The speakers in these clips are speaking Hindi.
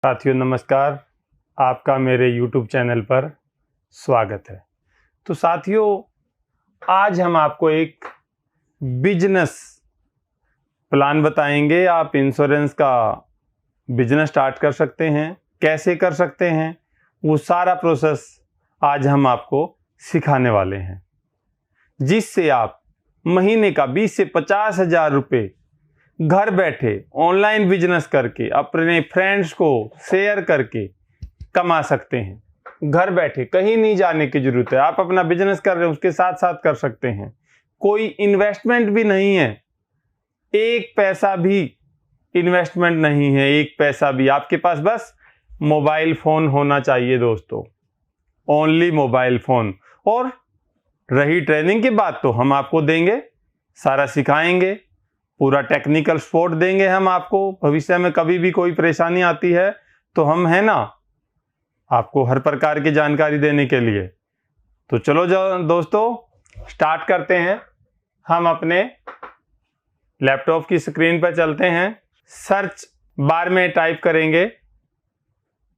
साथियों नमस्कार। आपका मेरे YouTube चैनल पर स्वागत है। तो साथियों, आज हम आपको एक बिजनेस प्लान बताएंगे। आप इंश्योरेंस का बिजनेस स्टार्ट कर सकते हैं, कैसे कर सकते हैं, वो सारा प्रोसेस आज हम आपको सिखाने वाले हैं, जिससे आप महीने का 20 से 50 हज़ार रुपये घर बैठे ऑनलाइन बिजनेस करके अपने फ्रेंड्स को शेयर करके कमा सकते हैं। घर बैठे कहीं नहीं जाने की जरूरत है। आप अपना बिजनेस कर रहे हैं, उसके साथ साथ कर सकते हैं। कोई इन्वेस्टमेंट भी नहीं है, एक पैसा भी इन्वेस्टमेंट नहीं है, एक पैसा भी। आपके पास बस मोबाइल फोन होना चाहिए दोस्तों, ओनली मोबाइल फोन। और रही ट्रेनिंग की बात, तो हम आपको देंगे, सारा सिखाएंगे, पूरा टेक्निकल सपोर्ट देंगे हम आपको। भविष्य में कभी भी कोई परेशानी आती है तो हम हैं ना, आपको हर प्रकार की जानकारी देने के लिए। तो चलो दोस्तों, स्टार्ट करते हैं। हम अपने लैपटॉप की स्क्रीन पर चलते हैं। सर्च बार में टाइप करेंगे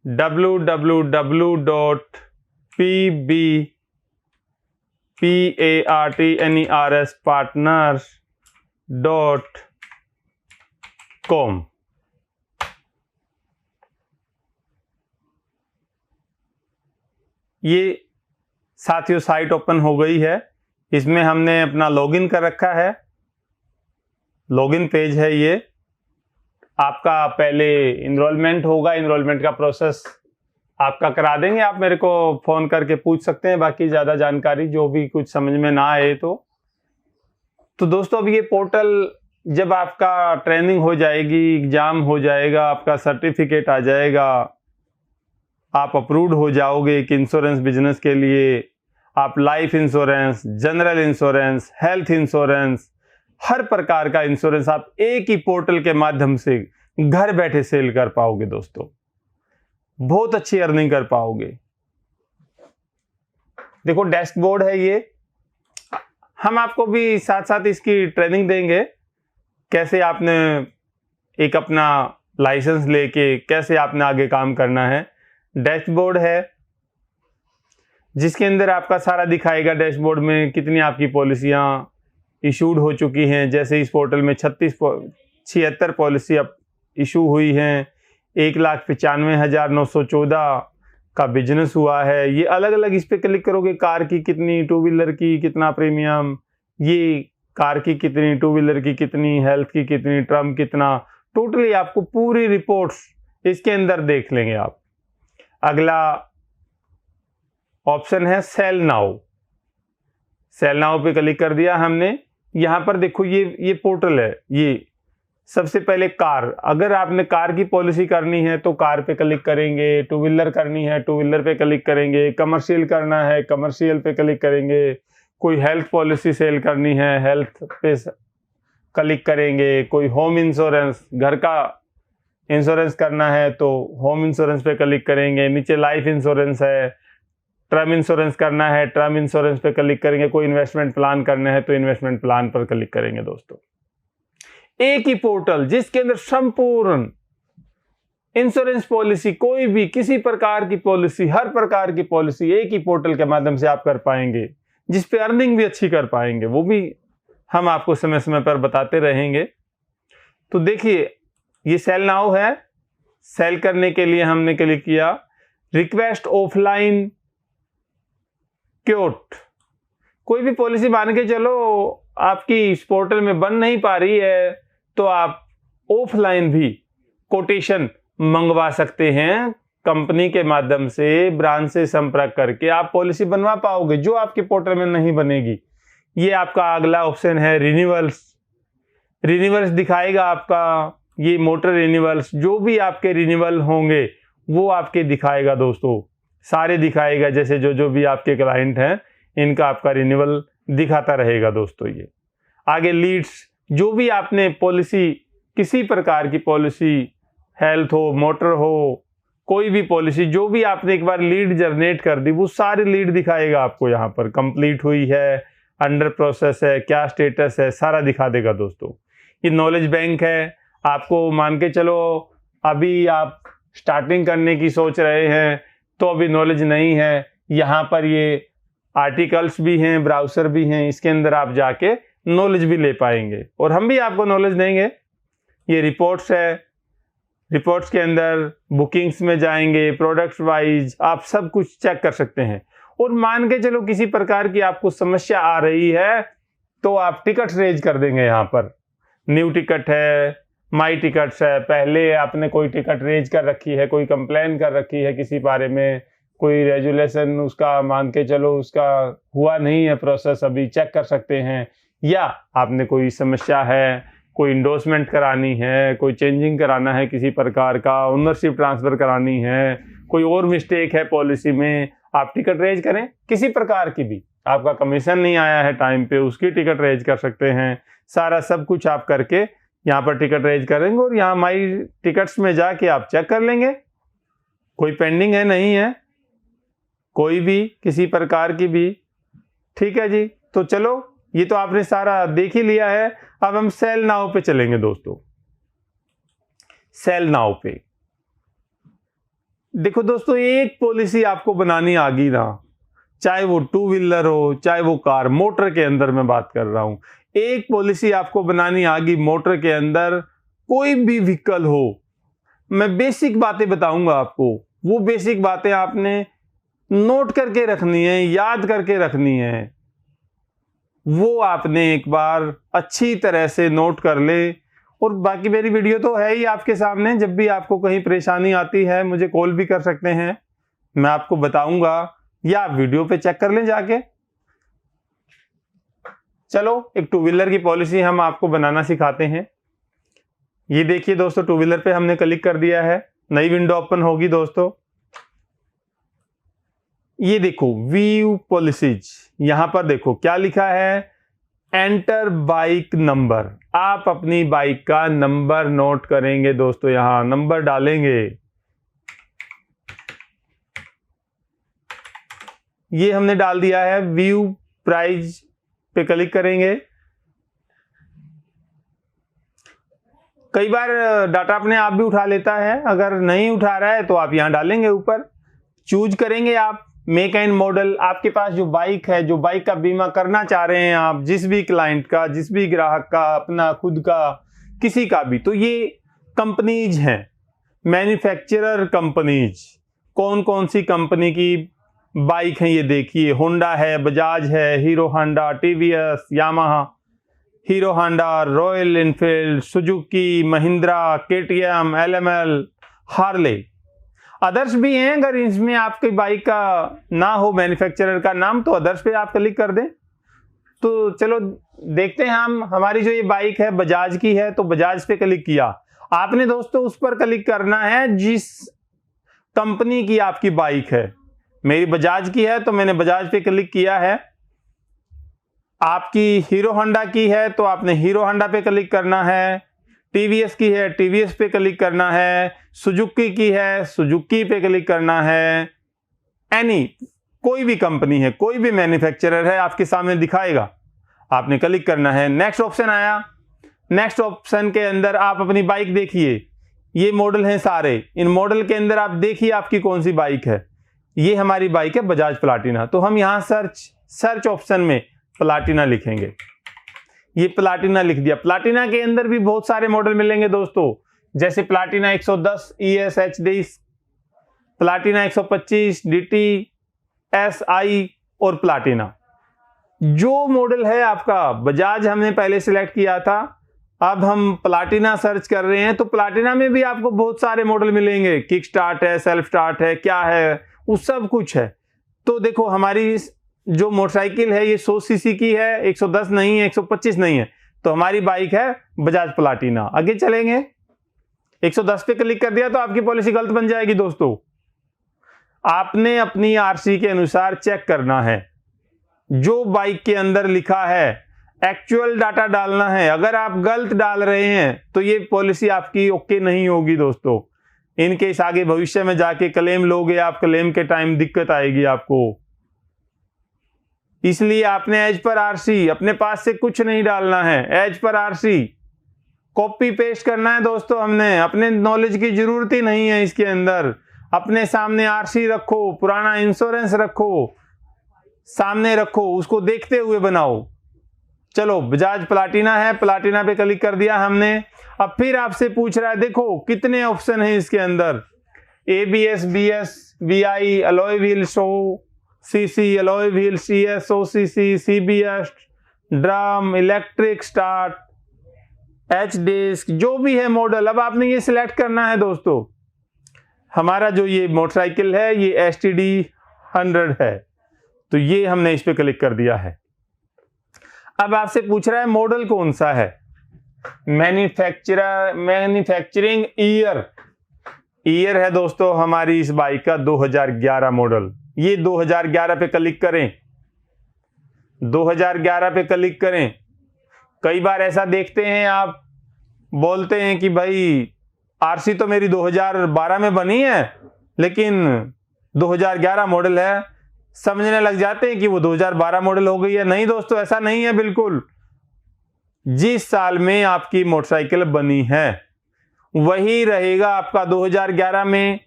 www.pbpartners.com। ये साथियों साइट ओपन हो गई है। इसमें हमने अपना लॉगिन कर रखा है, लॉगिन पेज है ये। आपका पहले इनरोलमेंट होगा, इनरोलमेंट का प्रोसेस आपका करा देंगे। आप मेरे को फोन करके पूछ सकते हैं बाकी ज़्यादा जानकारी, जो भी कुछ समझ में ना आए तो दोस्तों, अब ये पोर्टल जब आपका ट्रेनिंग हो जाएगी, एग्जाम हो जाएगा, आपका सर्टिफिकेट आ जाएगा, आप अप्रूव्ड हो जाओगे एक इंश्योरेंस बिजनेस के लिए। आप life insurance, general insurance, health insurance, हर प्रकार का इंश्योरेंस आप एक ही पोर्टल के माध्यम से घर बैठे सेल कर पाओगे दोस्तों। बहुत अच्छी अर्निंग कर पाओगे। देखो डैशबोर्ड है ये। हम आपको भी साथ साथ इसकी ट्रेनिंग देंगे, कैसे आपने एक अपना लाइसेंस लेके कैसे आपने आगे काम करना है। डैशबोर्ड है जिसके अंदर आपका सारा दिखाएगा। डैशबोर्ड में कितनी आपकी पॉलिसियां इशूड हो चुकी हैं। जैसे इस पोर्टल में 76 पॉलिसी अब इशू हुई हैं। 1,95,914 का बिजनेस हुआ है। ये अलग अलग, इस पे क्लिक करोगे, कार की कितनी, टू व्हीलर की कितना प्रीमियम, ये कार की कितनी, टू व्हीलर की कितनी, हेल्थ की कितनी, टर्म कितना, टोटली आपको पूरी रिपोर्ट्स इसके अंदर देख लेंगे आप। अगला ऑप्शन है सेल नाउ। सेल नाउ पे क्लिक कर दिया हमने। यहां पर देखो ये पोर्टल है। ये सबसे पहले कार, अगर आपने कार की पॉलिसी करनी है तो कार पे क्लिक करेंगे। टू व्हीलर करनी है, टू व्हीलर पे क्लिक करेंगे। कमर्शियल करना है, कमर्शियल पे क्लिक करेंगे। कोई हेल्थ पॉलिसी सेल करनी है, हेल्थ पे क्लिक करेंगे। कोई होम इंश्योरेंस, घर का इंश्योरेंस करना है तो होम इंश्योरेंस पे क्लिक करेंगे। नीचे लाइफ इंश्योरेंस है। टर्म इंश्योरेंस करना है, टर्म इंश्योरेंस पे क्लिक करेंगे। कोई इन्वेस्टमेंट प्लान करना है तो इन्वेस्टमेंट प्लान पर क्लिक करेंगे दोस्तों। एक ही पोर्टल जिसके अंदर संपूर्ण इंश्योरेंस पॉलिसी, कोई भी किसी प्रकार की पॉलिसी, हर प्रकार की पॉलिसी एक ही पोर्टल के माध्यम से आप कर पाएंगे, जिस पे अर्निंग भी अच्छी कर पाएंगे। वो भी हम आपको समय समय पर बताते रहेंगे। तो देखिए, ये सेल नाउ है। सेल करने के लिए हमने क्लिक किया रिक्वेस्ट ऑफलाइन क्योट। कोई भी पॉलिसी मान के चलो आपकी इस पोर्टल में बन नहीं पा रही है तो आप ऑफलाइन भी कोटेशन मंगवा सकते हैं। कंपनी के माध्यम से, ब्रांच से संपर्क करके आप पॉलिसी बनवा पाओगे जो आपके पोर्टल में नहीं बनेगी। ये आपका अगला ऑप्शन है रिन्यूअल्स। रिन्यूअल्स दिखाएगा आपका, ये मोटर रिन्यूअल्स, जो भी आपके रिन्यूअल होंगे वो आपके दिखाएगा दोस्तों, सारे दिखाएगा। जैसे जो भी आपके क्लाइंट हैं इनका आपका रिन्यूअल दिखाता रहेगा दोस्तों। ये आगे लीड्स, जो भी आपने पॉलिसी, किसी प्रकार की पॉलिसी, हेल्थ हो, मोटर हो, कोई भी पॉलिसी, जो भी आपने एक बार लीड जनरेट कर दी, वो सारी लीड दिखाएगा आपको। यहाँ पर कंप्लीट हुई है, अंडर प्रोसेस है, क्या स्टेटस है, सारा दिखा देगा दोस्तों। ये नॉलेज बैंक है। आपको मान के चलो अभी आप स्टार्टिंग करने की सोच रहे हैं तो अभी नॉलेज नहीं है, यहाँ पर ये आर्टिकल्स भी हैं, ब्राउज़र भी हैं, इसके अंदर आप जाके नॉलेज भी ले पाएंगे और हम भी आपको नॉलेज देंगे। ये रिपोर्ट्स है, रिपोर्ट्स के अंदर बुकिंग्स में जाएंगे, प्रोडक्ट्स वाइज आप सब कुछ चेक कर सकते हैं। और मान के चलो किसी प्रकार की आपको समस्या आ रही है तो आप टिकट्स रेज कर देंगे। यहाँ पर न्यू टिकट है, माई टिकट्स है, पहले आपने कोई टिकट रेज कर रखी है, कोई कंप्लेन कर रखी है किसी बारे में, कोई रेजुलेशन उसका मान के चलो उसका हुआ नहीं है प्रोसेस, अभी चेक कर सकते हैं। या आपने कोई समस्या है, कोई इंडोर्समेंट करानी है, कोई चेंजिंग कराना है किसी प्रकार का, ओनरशिप ट्रांसफ़र करानी है, कोई और मिस्टेक है पॉलिसी में, आप टिकट रेज करें किसी प्रकार की भी। आपका कमीशन नहीं आया है टाइम पे, उसकी टिकट रेज कर सकते हैं। सारा सब कुछ आप करके यहाँ पर टिकट रेज करेंगे और यहाँ माई टिकट्स में जाके आप चेक कर लेंगे कोई पेंडिंग है नहीं है, कोई भी किसी प्रकार की भी। ठीक है जी, तो चलो ये तो आपने सारा देख ही लिया है। अब हम सेल नाउ पे चलेंगे दोस्तों। सेल नाउ पे देखो दोस्तों, एक पॉलिसी आपको बनानी आ गई ना, चाहे वो टू व्हीलर हो चाहे वो कार, मोटर के अंदर मैं बात कर रहा हूं, एक पॉलिसी आपको बनानी आ गई मोटर के अंदर, कोई भी व्हीकल हो। मैं बेसिक बातें बताऊंगा आपको, वो बेसिक बातें आपने नोट करके रखनी है, याद करके रखनी है। वो आपने एक बार अच्छी तरह से नोट कर ले। और बाकी मेरी वीडियो तो है ही आपके सामने, जब भी आपको कहीं परेशानी आती है मुझे कॉल भी कर सकते हैं, मैं आपको बताऊंगा, या आप वीडियो पे चेक कर लें जाके। चलो एक टू व्हीलर की पॉलिसी हम आपको बनाना सिखाते हैं। ये देखिए दोस्तों, टू व्हीलर पे हमने क्लिक कर दिया है, नई विंडो ओपन होगी दोस्तों। ये देखो व्यू पॉलिसीज, यहां पर देखो क्या लिखा है, एंटर बाइक नंबर। आप अपनी बाइक का नंबर नोट करेंगे दोस्तों, यहां नंबर डालेंगे। ये हमने डाल दिया है। व्यू प्राइस पे क्लिक करेंगे। कई बार डाटा अपने आप भी उठा लेता है, अगर नहीं उठा रहा है तो आप यहां डालेंगे ऊपर। चूज करेंगे आप मेक एंड मॉडल, आपके पास जो बाइक है, जो बाइक का बीमा करना चाह रहे हैं आप, जिस भी क्लाइंट का, जिस भी ग्राहक का, अपना खुद का, किसी का भी, तो ये कंपनीज हैं, मैन्युफैक्चरर कंपनीज। कौन कौन सी कंपनी की बाइक है ये देखिए, होंडा है, बजाज है, hero Honda, TVS, Yamaha, hero Honda, royal Enfield, Suzuki, Mahindra, KTM, LML, Harley. Others भी हैं, अगर इसमें आपकी बाइक का ना हो मैन्युफैक्चरर का नाम तो अदर्स पे आप क्लिक कर दें। तो चलो देखते हैं हम, हमारी जो ये बाइक है बजाज की है, तो बजाज पे क्लिक किया। आपने दोस्तों उस पर क्लिक करना है जिस कंपनी की आपकी बाइक है। मेरी बजाज की है तो मैंने बजाज पे क्लिक किया है। आपकी हीरो होंडा की है तो आपने हीरो होंडा पे क्लिक करना है। टीवीएस की है, टीवीएस पे क्लिक करना है। सुजुकी की है, सुजुकी पे क्लिक करना है। एनी कोई भी कंपनी है, कोई भी मैन्युफैक्चरर है, आपके सामने दिखाएगा, आपने क्लिक करना है। नेक्स्ट ऑप्शन आया, नेक्स्ट ऑप्शन के अंदर आप अपनी बाइक देखिए, ये मॉडल हैं सारे, इन मॉडल के अंदर आप देखिए आपकी कौन सी बाइक है। ये हमारी बाइक है बजाज प्लाटिना, तो हम यहां सर्च ऑप्शन में प्लाटिना लिखेंगे। ये प्लाटिना लिख दिया। प्लाटिना के अंदर भी बहुत सारे मॉडल मिलेंगे दोस्तों, जैसे Platina 110 ES HD, Platina 125 DT SI और प्लाटिना। जो मॉडल है आपका बजाज हमने पहले सिलेक्ट किया था, अब हम प्लाटिना सर्च कर रहे हैं, तो प्लाटिना में भी आपको बहुत सारे मॉडल मिलेंगे, किक स्टार्ट है, सेल्फ स्टार्ट है, क्या है, वो सब कुछ है। तो देखो हमारी जो मोटरसाइकिल है ये 100 सीसी की है, 110 नहीं है, 125 नहीं है, तो हमारी बाइक है बजाज प्लाटिना। आगे चलेंगे, 110 पे क्लिक कर दिया तो आपकी पॉलिसी गलत बन जाएगी दोस्तों। आपने अपनी आरसी के अनुसार चेक करना है, जो बाइक के अंदर लिखा है एक्चुअल डाटा डालना है। अगर आप गलत डाल रहे हैं तो ये पॉलिसी आपकी ओके नहीं होगी दोस्तों। इनकेस आगे भविष्य में जाके क्लेम लोगे आप, क्लेम के टाइम दिक्कत आएगी आपको। इसलिए आपने एज पर आरसी, अपने पास से कुछ नहीं डालना है, as per RC copy paste करना है दोस्तों, हमने अपने नॉलेज की जरूरत ही नहीं है इसके अंदर। अपने सामने आरसी रखो, पुराना इंश्योरेंस रखो, सामने रखो, उसको देखते हुए बनाओ। चलो बजाज प्लाटिना है, प्लाटिना पे क्लिक कर दिया हमने। अब फिर आपसे पूछ रहा है, देखो कितने ऑप्शन है इसके अंदर, ABS, BS, VI, alloy wheel, CC, alloy wheel, CS, OCC, CBS, drum, electric start, H disc, जो भी है मॉडल। अब आपने ये सिलेक्ट करना है दोस्तों। हमारा जो ये मोटरसाइकिल है ये STD 100 है, तो ये हमने इस पे क्लिक कर दिया है। अब आपसे पूछ रहा है मॉडल कौन सा है, मैन्युफैक्चरिंग ईयर है दोस्तों हमारी इस बाइक का 2011 मॉडल। ये 2011 पे क्लिक करें, 2011 पे क्लिक करें। कई बार ऐसा देखते हैं, आप बोलते हैं कि भाई आरसी तो मेरी 2012 में बनी है लेकिन 2011 मॉडल है, समझने लग जाते हैं कि वो 2012 मॉडल हो गई है। नहीं दोस्तों, ऐसा नहीं है बिल्कुल। जिस साल में आपकी मोटरसाइकिल बनी है वही रहेगा आपका। 2011 में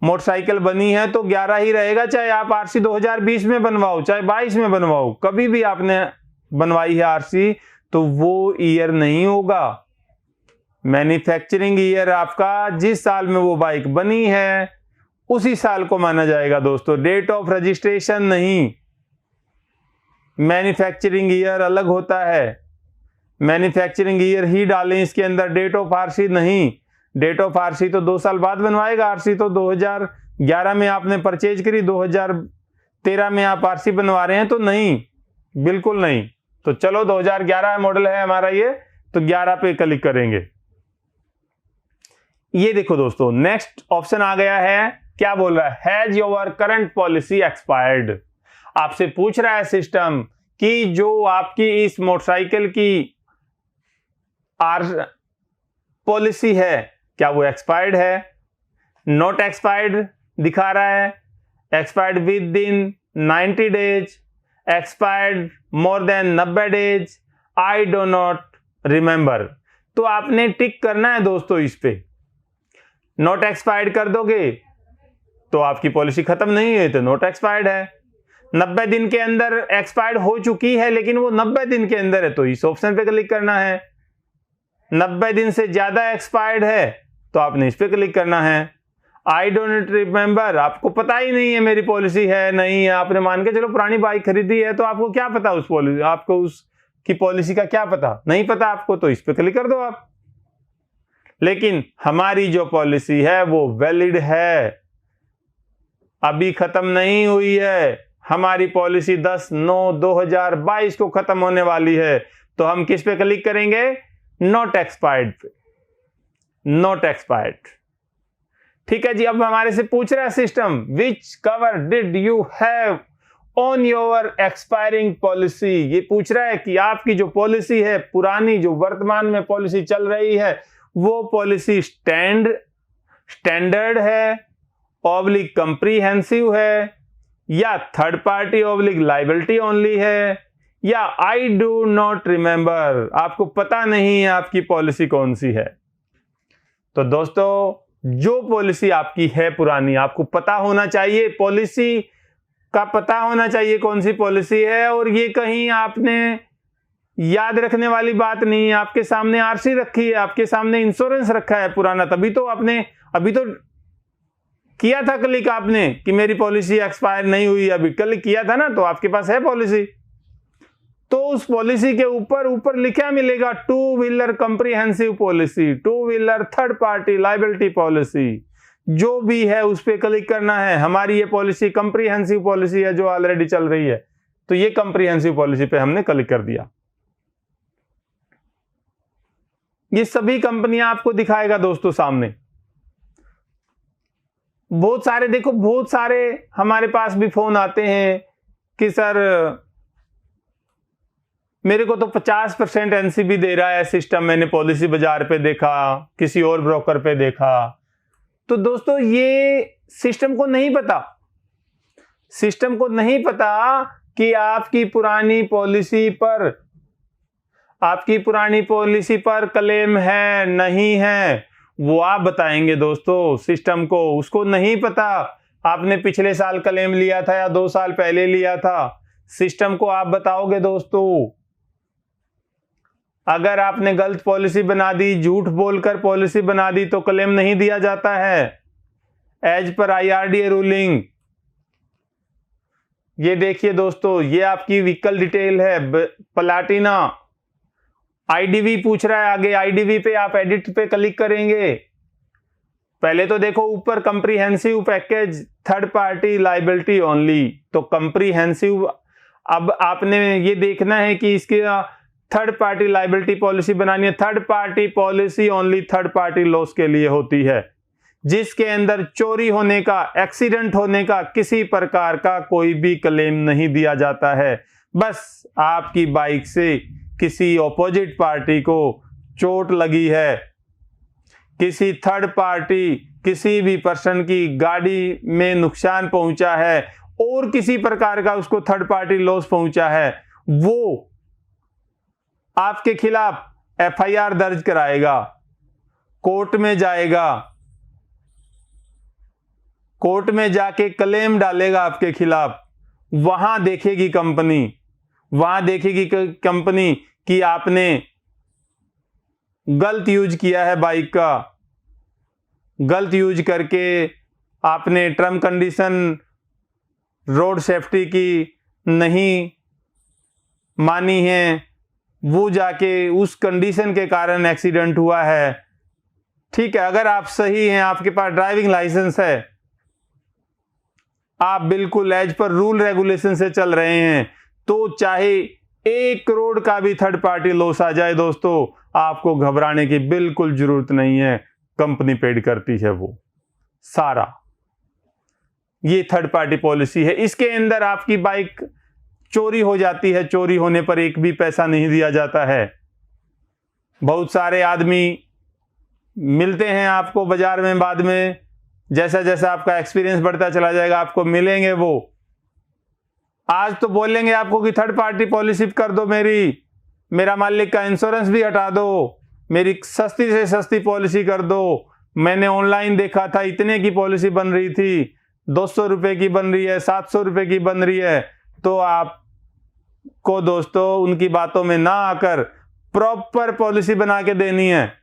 मोटरसाइकिल बनी है तो 11 ही रहेगा, चाहे आप आरसी 2020 में बनवाओ चाहे 22 में बनवाओ। कभी भी आपने बनवाई है आरसी तो वो ईयर नहीं होगा। मैन्युफैक्चरिंग ईयर आपका जिस साल में वो बाइक बनी है उसी साल को माना जाएगा दोस्तों, डेट ऑफ रजिस्ट्रेशन नहीं। मैन्युफैक्चरिंग ईयर अलग होता है, मैन्युफैक्चरिंग ईयर ही डालें इसके अंदर, डेट ऑफ आरसी नहीं। डेट ऑफ आरसी तो 2 साल बाद बनवाएगा। आरसी तो 2011 में आपने परचेज करी, 2013 में आप आरसी बनवा रहे हैं, तो नहीं, बिल्कुल नहीं। तो चलो 2011 मॉडल है हमारा ये, तो 11 पे क्लिक करेंगे। ये देखो दोस्तों, नेक्स्ट ऑप्शन आ गया है। क्या बोल रहा है, has your current policy expired. आपसे पूछ रहा है सिस्टम कि जो आपकी इस मोटरसाइकिल की पॉलिसी है क्या वो एक्सपायर्ड है। नॉट एक्सपायर्ड दिखा रहा है, expired with in 90 days, expired more than 90 days, I do not remember. तो आपने टिक करना है दोस्तों इस पे। नॉट एक्सपायर्ड कर दोगे तो आपकी पॉलिसी खत्म नहीं है, तो नॉट एक्सपायर्ड है। 90 दिन के अंदर एक्सपायर्ड हो चुकी है लेकिन वो 90 दिन के अंदर है, तो इस ऑप्शन पे क्लिक करना है। 90 दिन से ज्यादा एक्सपायर्ड है तो आपने इस पे क्लिक करना है। आई डोंट रिमेंबर, आपको पता ही नहीं है मेरी पॉलिसी है नहीं है, आपने मान के चलो पुरानी बाइक खरीदी है, तो आपको क्या पता उस पॉलिसी, आपको उसकी पॉलिसी का क्या पता, नहीं पता आपको, तो इस पे क्लिक कर दो आप। लेकिन हमारी जो पॉलिसी है वो वैलिड है, अभी खत्म नहीं हुई है। हमारी पॉलिसी 10/9/2022 को खत्म होने वाली है, तो हम किस पे क्लिक करेंगे, नॉट एक्सपायर्ड पे, नॉट एक्सपायर्ड। ठीक है जी। अब हमारे से पूछ रहा है system, which cover did you have on your expiring policy. ये पूछ रहा है कि आपकी जो पॉलिसी है पुरानी, जो वर्तमान में पॉलिसी चल रही है, वो पॉलिसी स्टैंडर्ड है, ऑब्लिक कंप्रीहेंसिव है, या third party oblique liability only है, या आई डू नॉट रिमेंबर, आपको पता नहीं है आपकी पॉलिसी कौन सी है। तो दोस्तों जो पॉलिसी आपकी है पुरानी, आपको पता होना चाहिए, पॉलिसी का पता होना चाहिए कौन सी पॉलिसी है, और ये कहीं आपने याद रखने वाली बात नहीं है। आपके सामने आरसी रखी है, आपके सामने इंश्योरेंस रखा है पुराना, तभी तो आपने अभी तो किया था क्लिक आपने कि मेरी पॉलिसी एक्सपायर नहीं हुई, अभी क्लिक किया था ना, तो आपके पास है पॉलिसी। तो उस पॉलिसी के ऊपर लिखा मिलेगा two wheeler comprehensive policy, two wheeler third party liability policy, जो भी है उस पर क्लिक करना है। हमारी ये पॉलिसी कंप्रीहेंसिव पॉलिसी है जो ऑलरेडी चल रही है, तो ये कंप्रीहेंसिव पॉलिसी पे हमने क्लिक कर दिया। ये सभी कंपनियां आपको दिखाएगा दोस्तों सामने। बहुत सारे, देखो बहुत सारे हमारे पास भी फोन आते हैं कि सर मेरे को तो 50% एनसीबी दे रहा है सिस्टम, मैंने पॉलिसी बाजार पे देखा, किसी और ब्रोकर पे देखा। तो दोस्तों ये सिस्टम को नहीं पता, सिस्टम को नहीं पता कि आपकी पुरानी पॉलिसी पर आपकी पुरानी पॉलिसी पर क्लेम है नहीं है वो आप बताएंगे दोस्तों सिस्टम को। उसको नहीं पता आपने पिछले साल क्लेम लिया था या 2 साल पहले लिया था, सिस्टम को आप बताओगे दोस्तों। अगर आपने गलत पॉलिसी बना दी, झूठ बोलकर पॉलिसी बना दी तो क्लेम नहीं दिया जाता है एज पर IRDA रूलिंग। ये देखिए दोस्तों, ये आपकी व्हीकल डिटेल है प्लाटिना। IDV पूछ रहा है आगे, IDV पे आप एडिट पे क्लिक करेंगे। पहले तो देखो ऊपर comprehensive package third party liability only, तो कंप्रीहेंसिव। अब आपने ये देखना है कि इसके थर्ड पार्टी लाइबिलिटी पॉलिसी बनानी है। Third party policy only third party loss के लिए होती है, जिसके अंदर चोरी होने का, एक्सीडेंट होने का किसी प्रकार का कोई भी क्लेम नहीं दिया जाता है। बस आपकी बाइक से किसी ऑपोजिट पार्टी को चोट लगी है, किसी थर्ड पार्टी किसी भी पर्सन की गाड़ी में नुकसान पहुंचा है और किसी प्रकार का उसको थर्ड पार्टी लॉस पहुंचा है, वो आपके खिलाफ FIR दर्ज कराएगा, कोर्ट में जाएगा, कोर्ट में जाके क्लेम डालेगा आपके खिलाफ। वहां देखेगी कंपनी कि आपने गलत यूज किया है बाइक का, गलत यूज करके आपने टर्म कंडीशन रोड सेफ्टी की नहीं मानी है, वो जाके उस कंडीशन के कारण एक्सीडेंट हुआ है। ठीक है, अगर आप सही हैं, आपके पास ड्राइविंग लाइसेंस है, आप बिल्कुल एज पर रूल रेगुलेशन से चल रहे हैं, तो चाहे 1 करोड़ का भी थर्ड पार्टी लॉस आ जाए दोस्तों, आपको घबराने की बिल्कुल जरूरत नहीं है। कंपनी पेड करती है वो सारा। ये थर्ड पार्टी पॉलिसी है। इसके अंदर आपकी बाइक चोरी हो जाती है, चोरी होने पर एक भी पैसा नहीं दिया जाता है। बहुत सारे आदमी मिलते हैं आपको बाजार में, बाद में जैसा जैसा आपका एक्सपीरियंस बढ़ता चला जाएगा आपको मिलेंगे वो। आज तो बोलेंगे आपको कि थर्ड पार्टी पॉलिसी कर दो, मेरा मालिक का इंश्योरेंस भी हटा दो, मेरी सस्ती से सस्ती पॉलिसी कर दो। मैंने ऑनलाइन देखा था इतने की पॉलिसी बन रही थी, 200 रुपए की बन रही है, 700 रुपए की बन रही है। तो आपको दोस्तों उनकी बातों में ना आकर प्रॉपर पॉलिसी बना के देनी है,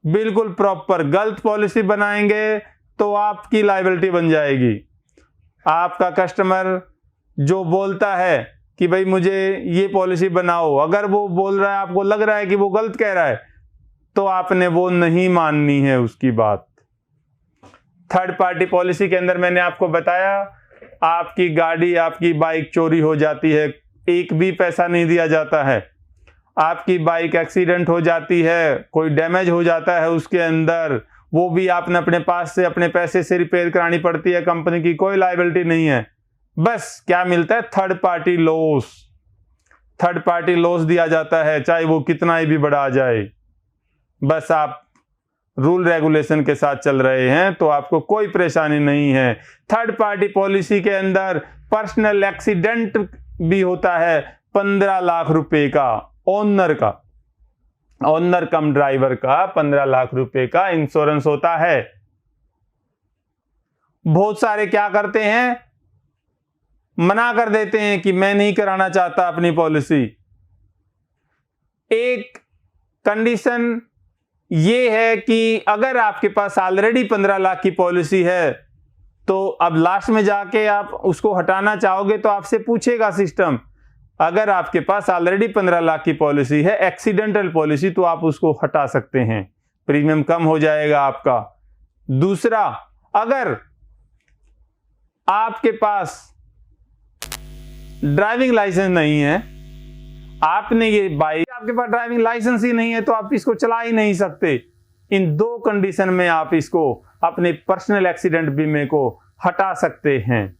बिल्कुल प्रॉपर। गलत पॉलिसी बनाएंगे तो आपकी लायबिलिटी बन जाएगी। आपका कस्टमर जो बोलता है कि भाई मुझे ये पॉलिसी बनाओ, अगर वो बोल रहा है, आपको लग रहा है कि वो गलत कह रहा है, तो आपने वो नहीं माननी है उसकी बात। थर्ड पार्टी पॉलिसी के अंदर मैंने आपको बताया, आपकी गाड़ी, आपकी बाइक चोरी हो जाती है, एक भी पैसा नहीं दिया जाता है। आपकी बाइक एक्सीडेंट हो जाती है, कोई डैमेज हो जाता है उसके अंदर, वो भी आपने अपने पास से अपने पैसे से रिपेयर करानी पड़ती है, कंपनी की कोई लायबिलिटी नहीं है। बस क्या मिलता है, third party loss. Third party loss दिया जाता है, चाहे वो कितना ही भी बड़ा आ जाए। बस आप रूल रेगुलेशन के साथ चल रहे हैं तो आपको कोई परेशानी नहीं है। थर्ड पार्टी पॉलिसी के अंदर पर्सनल एक्सीडेंट भी होता है 15 लाख रुपए का, ओनर कम ड्राइवर का 15 लाख रुपए का इंश्योरेंस होता है। बहुत सारे क्या करते हैं, मना कर देते हैं कि मैं नहीं कराना चाहता अपनी पॉलिसी। एक कंडीशन ये है कि अगर आपके पास ऑलरेडी 15 लाख की पॉलिसी है, तो अब लास्ट में जाके आप उसको हटाना चाहोगे तो आपसे पूछेगा सिस्टम। अगर आपके पास ऑलरेडी 15 लाख की पॉलिसी है, एक्सीडेंटल पॉलिसी, तो आप उसको हटा सकते हैं, प्रीमियम कम हो जाएगा आपका। दूसरा, अगर आपके पास ड्राइविंग लाइसेंस नहीं है, आपने ये बाइक, आपके पास ड्राइविंग लाइसेंस ही नहीं है, तो आप इसको चला ही नहीं सकते। इन 2 कंडीशन में आप इसको अपने पर्सनल एक्सीडेंट बीमे को हटा सकते हैं,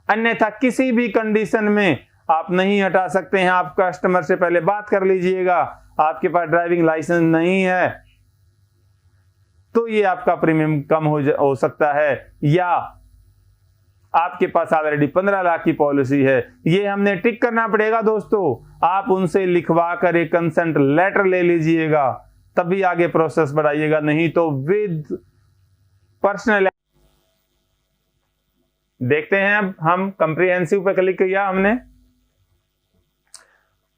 अन्यथा किसी भी कंडीशन में आप नहीं हटा सकते हैं। आप कस्टमर से पहले बात कर लीजिएगा, आपके पास ड्राइविंग लाइसेंस नहीं है तो ये आपका प्रीमियम कम हो सकता है, या आपके पास ऑलरेडी 15 लाख की पॉलिसी है, ये हमने टिक करना पड़ेगा दोस्तों। आप उनसे लिखवा कर एक कंसेंट लेटर ले लीजिएगा, तभी आगे प्रोसेस बढ़ाइएगा, नहीं तो विद पर्सनल। देखते हैं अब हम कंप्रीहेंसिव पे क्लिक किया, हमने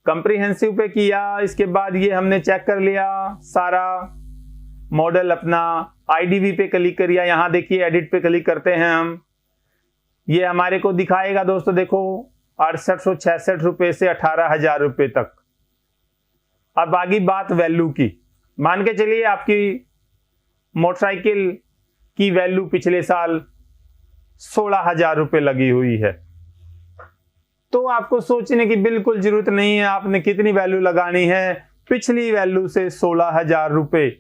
कंप्रीहेंसिव पे किया, इसके बाद ये हमने चेक कर लिया सारा मॉडल अपना। आईडीवी पे क्लिक करिए, यहां देखिए एडिट पे क्लिक करते हैं हम, ये हमारे को दिखाएगा दोस्तों, देखो 6866 रुपए से 18,000 रुपए तक। अब आगे बात वैल्यू की, मान के चलिए आपकी मोटरसाइकिल की वैल्यू पिछले साल 16,000 रुपए लगी हुई है, तो आपको सोचने की बिल्कुल जरूरत नहीं है आपने कितनी वैल्यू लगानी है। पिछली वैल्यू से 16,000 रुपए,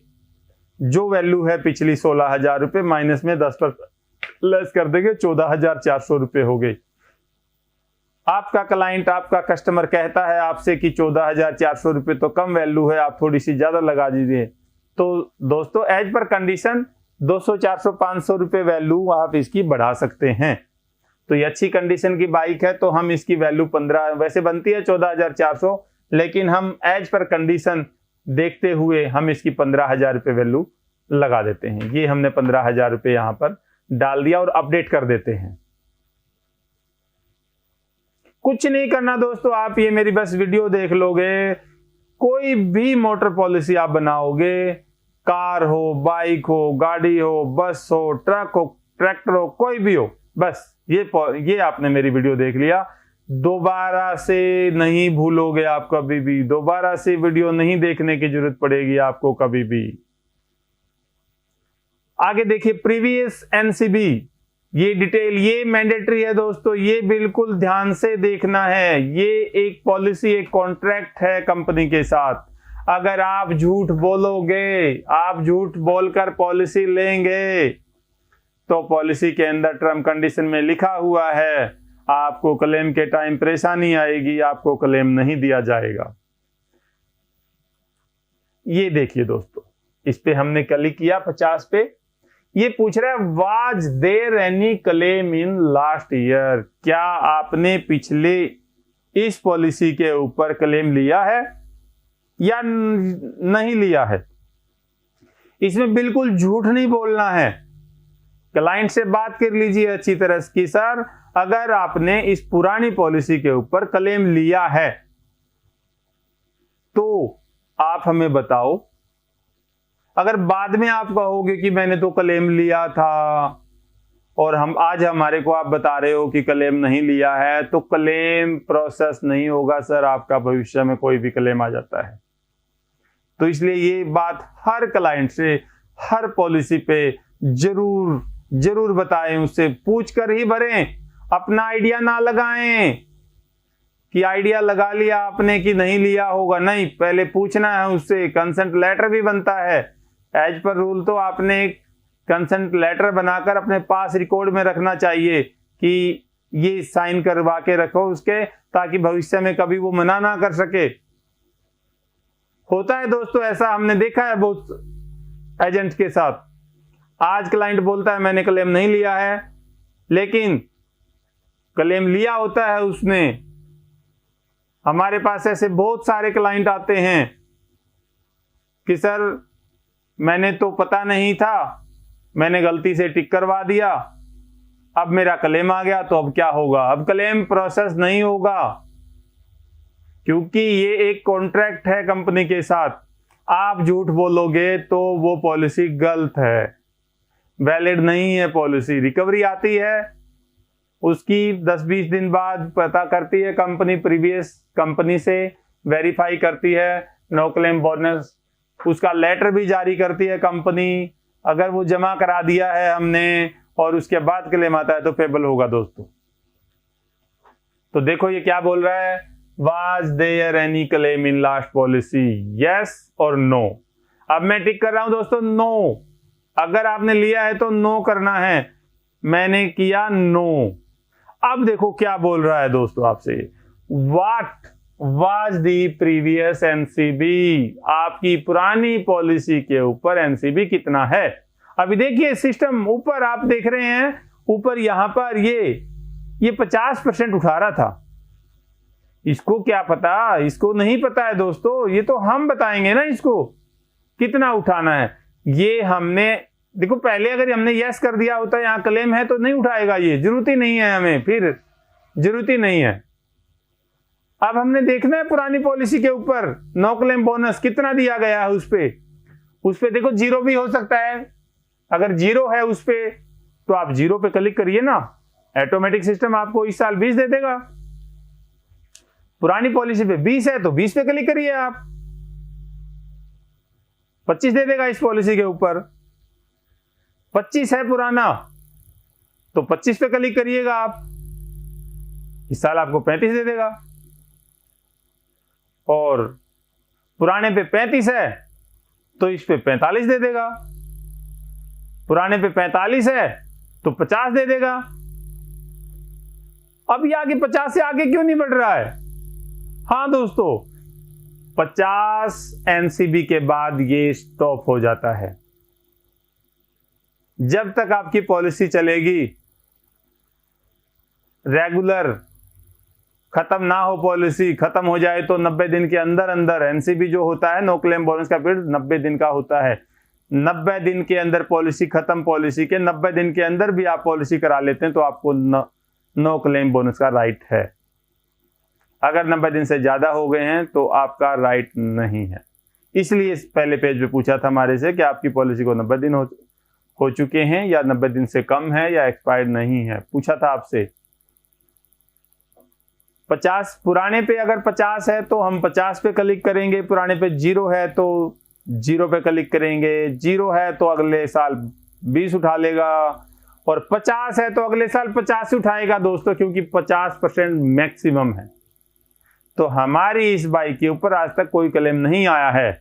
जो वैल्यू है पिछली 16,000 रुपए माइनस में 10% लेस कर देंगे, 14,400 रुपए हो गई। आपका क्लाइंट, आपका कस्टमर कहता है आपसे कि 14,400 रुपए तो कम वैल्यू है, आप थोड़ी सी ज्यादा लगा दीजिए। तो दोस्तों एज पर कंडीशन 200, 400, 500 रुपए वैल्यू आप इसकी बढ़ा सकते हैं। तो ये अच्छी कंडीशन की बाइक है तो हम इसकी वैल्यू 15, वैसे बनती है 14,400, लेकिन हम एज पर कंडीशन देखते हुए हम इसकी 15,000 रुपए वैल्यू लगा देते हैं। ये हमने 15,000 रुपए यहां पर डाल दिया और अपडेट कर देते हैं। कुछ नहीं करना दोस्तों, आप ये मेरी बस वीडियो देख लोगे, कोई भी मोटर पॉलिसी आप बनाओगे, कार हो, बाइक हो, गाड़ी हो, बस हो, ट्रक हो, ट्रैक्टर हो, कोई भी हो, बस ये आपने मेरी वीडियो देख लिया, दोबारा से नहीं भूलोगे आप कभी भी, दोबारा से वीडियो नहीं देखने की जरूरत पड़ेगी आपको कभी भी। आगे देखिए प्रीवियस एनसीबी, ये डिटेल, ये मैंडेटरी है दोस्तों, ये बिल्कुल ध्यान से देखना है। ये एक पॉलिसी, एक कॉन्ट्रैक्ट है कंपनी के साथ। अगर आप झूठ बोलोगे, आप झूठ बोलकर पॉलिसी लेंगे, तो पॉलिसी के अंदर टर्म कंडीशन में लिखा हुआ है आपको क्लेम के टाइम परेशानी आएगी, आपको क्लेम नहीं दिया जाएगा। ये देखिए दोस्तों, इस पे हमने क्लिक किया 50 पे, ये पूछ रहा है was there any claim in last year, क्या आपने पिछले इस पॉलिसी के ऊपर क्लेम लिया है या नहीं लिया है। इसमें बिल्कुल झूठ नहीं बोलना है, क्लाइंट से बात कर लीजिए अच्छी तरह कि सर अगर आपने इस पुरानी पॉलिसी के ऊपर क्लेम लिया है तो आप हमें बताओ। अगर बाद में आप कहोगे कि मैंने तो क्लेम लिया था और आज हमारे को आप बता रहे हो कि क्लेम नहीं लिया है, तो क्लेम प्रोसेस नहीं होगा सर आपका, भविष्य में कोई भी क्लेम आ जाता है। तो इसलिए ये बात हर क्लाइंट से हर पॉलिसी पे जरूर बताएं, उससे पूछ कर ही भरें, अपना आइडिया ना लगाएं कि आइडिया लगा लिया आपने कि नहीं लिया होगा, नहीं, पहले पूछना है उससे। कंसेंट लेटर भी बनता है एज पर रूल, तो आपने एक कंसेंट लेटर बनाकर अपने पास रिकॉर्ड में रखना चाहिए कि ये साइन करवा के रखो उसके, ताकि भविष्य में कभी वो मना ना कर सके। होता है दोस्तों ऐसा, हमने देखा है बहुत एजेंट के साथ। आज क्लाइंट बोलता है मैंने क्लेम नहीं लिया है, लेकिन क्लेम लिया होता है उसने। हमारे पास ऐसे बहुत सारे क्लाइंट आते हैं कि सर मैंने तो पता नहीं था, मैंने गलती से टिक करवा दिया, अब मेरा क्लेम आ गया तो अब क्या होगा। अब क्लेम प्रोसेस नहीं होगा, क्योंकि ये एक कॉन्ट्रैक्ट है कंपनी के साथ। आप झूठ बोलोगे तो वो पॉलिसी गलत है, वैलिड नहीं है पॉलिसी। रिकवरी आती है उसकी 10-20 दिन बाद पता करती है कंपनी, प्रीवियस कंपनी से वेरीफाई करती है, नो क्लेम बोनस, उसका लेटर भी जारी करती है कंपनी। अगर वो जमा करा दिया है हमने और उसके बाद क्लेम आता है तो पेबल होगा दोस्तों। तो देखो ये क्या बोल रहा है, was there any claim in last policy, yes और नो। अब मैं टिक कर रहा हूं दोस्तों नो। अगर आपने लिया है तो नो करना है, मैंने किया नो। अब देखो क्या बोल रहा है दोस्तों आपसे, what was the previous NCB, आपकी पुरानी पॉलिसी के ऊपर एनसीबी कितना है। अभी देखिए सिस्टम ऊपर आप देख रहे हैं ऊपर यहां पर ये 50% उठा रहा था। इसको क्या पता, इसको नहीं पता है दोस्तों, ये तो हम बताएंगे ना इसको कितना उठाना है। ये हमने देखो, पहले अगर हमने यस कर दिया होता यहां क्लेम है तो नहीं उठाएगा, ये जरूरत ही नहीं है हमें, फिर जरूरत ही नहीं है। अब हमने देखना है पुरानी पॉलिसी के ऊपर नो क्लेम बोनस कितना दिया गया है, उस पे देखो जीरो भी हो सकता है। अगर जीरो है उस पे तो आप जीरो पे क्लिक करिए ना, ऑटोमेटिक सिस्टम आपको इस साल 20 दे देगा। पुरानी पॉलिसी पे 20 है तो 20 पे क्लिक करिए आप, 25 दे देगा इस पॉलिसी के ऊपर। 25 है पुराना तो 25 पे क्लिक करिएगा आप, इस साल आपको 35 दे देगा। और पुराने पे 35 है तो इस पे 45 दे देगा। पुराने पे 45 है तो 50 दे देगा। अब ये आगे 50 से आगे क्यों नहीं बढ़ रहा है? हाँ दोस्तों, 50 एनसीबी के बाद ये स्टॉप हो जाता है। जब तक आपकी पॉलिसी चलेगी रेगुलर, खत्म ना हो पॉलिसी, खत्म हो जाए तो 90 दिन के अंदर अंदर, एनसीबी जो होता है नो क्लेम बोनस का पीरियड 90 दिन का होता है। 90 दिन के अंदर पॉलिसी खत्म, पॉलिसी के 90 दिन के अंदर भी आप पॉलिसी करा लेते हैं तो आपको नो क्लेम बोनस का राइट है। अगर 90 दिन से ज्यादा हो गए हैं तो आपका राइट नहीं है। इसलिए पहले पेज पे पूछा था हमारे से कि आपकी पॉलिसी को 90 दिन हो चुके हैं या 90 दिन से कम है या एक्सपायर्ड नहीं है, पूछा था आपसे। 50 पुराने पे अगर 50 है तो हम 50 पे क्लिक करेंगे, पुराने पे 0 है तो 0 पे क्लिक करेंगे, 0 है तो अगले साल 20 उठा लेगा, और 50 है तो अगले साल 50 उठाएगा दोस्तों, क्योंकि 50% मैक्सिमम है। तो हमारी इस बाइक के ऊपर आज तक कोई क्लेम नहीं आया है,